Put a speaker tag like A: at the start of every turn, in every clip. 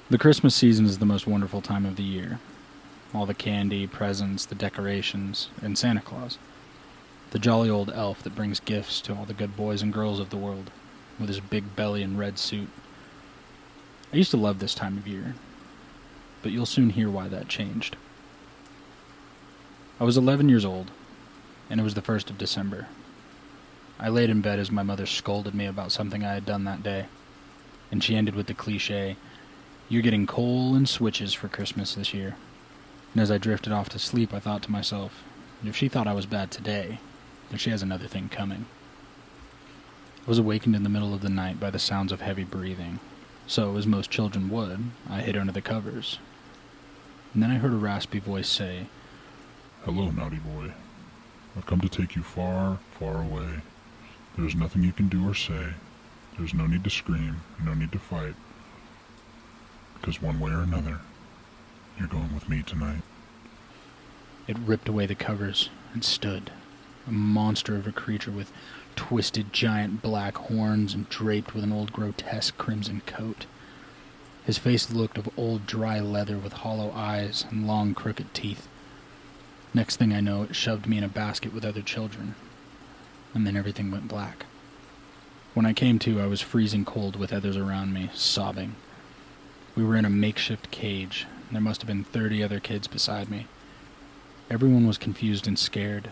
A: The Christmas season is the most wonderful time of the year. All the candy, presents, the decorations, and Santa Claus. The jolly old elf that brings gifts to all the good boys and girls of the world, with his big belly and red suit. I used to love this time of year, but you'll soon hear why that changed. I was 11 years old, and it was the 1st of December. I laid in bed as my mother scolded me about something I had done that day, and she ended with the cliche, "You're getting coal and switches for Christmas this year." And as I drifted off to sleep, I thought to myself, if she thought I was bad today, then she has another thing coming. I was awakened in the middle of the night by the sounds of heavy breathing, so, as most children would, I hid under the covers. And then I heard a raspy voice say,
B: "Hello, naughty boy. I've come to take you far, far away. There's nothing you can do or say. There's no need to scream, no need to fight. Because one way or another, you're going with me tonight."
A: It ripped away the covers and stood, a monster of a creature with twisted giant black horns and draped with an old grotesque crimson coat. His face looked of old dry leather with hollow eyes and long crooked teeth. Next thing I know, it shoved me in a basket with other children, and then everything went black. When I came to, I was freezing cold with others around me, sobbing. We were in a makeshift cage, and there must have been 30 other kids beside me. Everyone was confused and scared.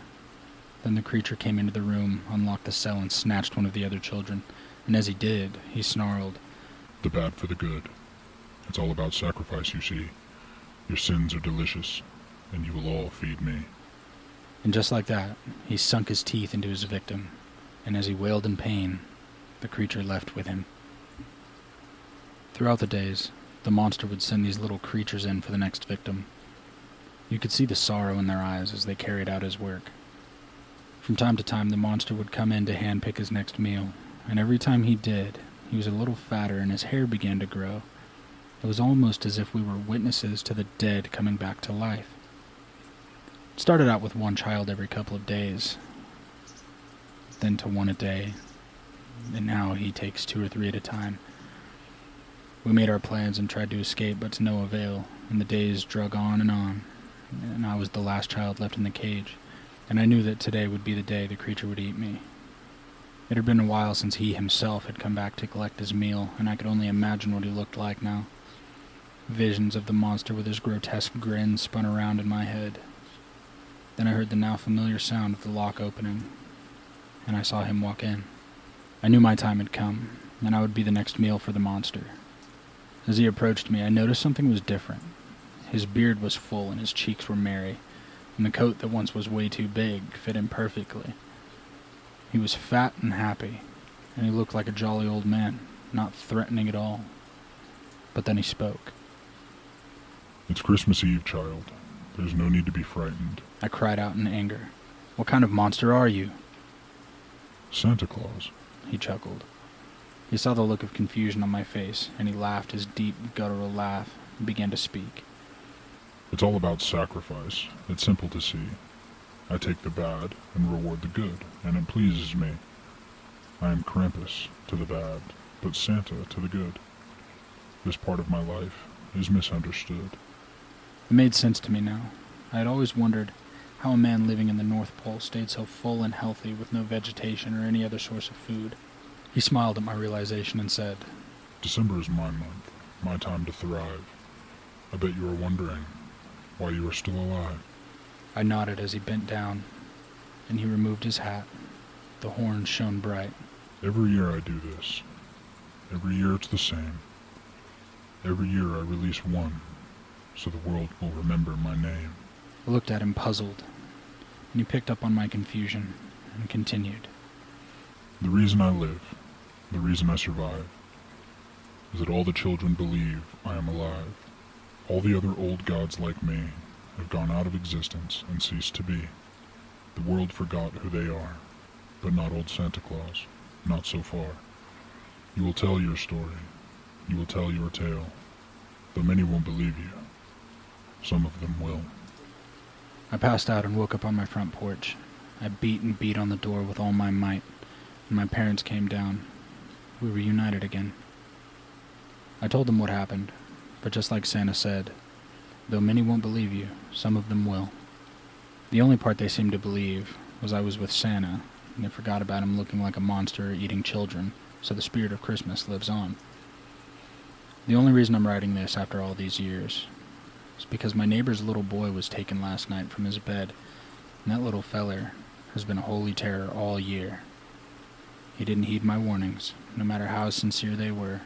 A: Then the creature came into the room, unlocked the cell, and snatched one of the other children, and as he did, he snarled,
B: "The bad for the good. It's all about sacrifice, you see. Your sins are delicious, and you will all feed me."
A: And just like that, he sunk his teeth into his victim, and as he wailed in pain, the creature left with him. Throughout the days, the monster would send these little creatures in for the next victim. You could see the sorrow in their eyes as they carried out his work. From time to time, the monster would come in to handpick his next meal, and every time he did, he was a little fatter and his hair began to grow. It was almost as if we were witnesses to the dead coming back to life. It started out with one child every couple of days, then to one a day, and now he takes 2 or 3 at a time. We made our plans and tried to escape, but to no avail, and the days drug on, and I was the last child left in the cage, and I knew that today would be the day the creature would eat me. It had been a while since he himself had come back to collect his meal, and I could only imagine what he looked like now. Visions of the monster with his grotesque grin spun around in my head. Then I heard the now familiar sound of the lock opening, and I saw him walk in. I knew my time had come, and I would be the next meal for the monster. As he approached me, I noticed something was different. His beard was full and his cheeks were merry, and the coat that once was way too big fit him perfectly. He was fat and happy, and he looked like a jolly old man, not threatening at all. But then he spoke.
B: "It's Christmas Eve, child. There's no need to be frightened."
A: I cried out in anger. "What kind of monster are you?"
B: "Santa Claus."
A: He chuckled. He saw the look of confusion on my face, and he laughed his deep, guttural laugh and began to speak.
B: "It's all about sacrifice. It's simple to see. I take the bad and reward the good, and it pleases me. I am Krampus to the bad, but Santa to the good. This part of my life is misunderstood."
A: It made sense to me now. I had always wondered how a man living in the North Pole stayed so full and healthy with no vegetation or any other source of food. He smiled at my realization and said,
B: "December is my month, my time to thrive. I bet you are wondering why you are still alive."
A: I nodded as he bent down, and he removed his hat. The horns shone bright.
B: "Every year I do this. Every year it's the same. Every year I release one, so the world will remember my name."
A: I looked at him puzzled, and he picked up on my confusion and continued.
B: "The reason I live, the reason I survive, is that all the children believe I am alive. All the other old gods like me have gone out of existence and ceased to be. The world forgot who they are, but not old Santa Claus, not so far. You will tell your story, you will tell your tale, though many won't believe you. Some of them will."
A: I passed out and woke up on my front porch. I beat and beat on the door with all my might, and my parents came down. We were united again. I told them what happened, But just like Santa said, though many won't believe you, some of them will. The only part they seemed to believe was I was with Santa, and they forgot about him looking like a monster eating children, so the spirit of Christmas lives on. The only reason I'm writing this after all these years is because my neighbor's little boy was taken last night from his bed, and that little feller has been a holy terror all year. He didn't heed my warnings, no matter how sincere they were.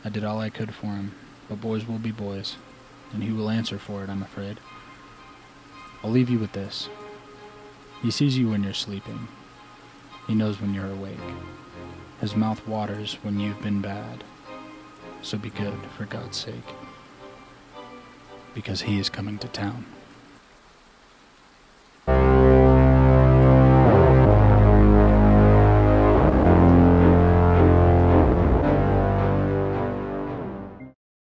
A: I did all I could for him, but boys will be boys, and he will answer for it, I'm afraid. I'll leave you with this. He sees you when you're sleeping. He knows when you're awake. His mouth waters when you've been bad. So be good, for God's sake. Because he is coming to town.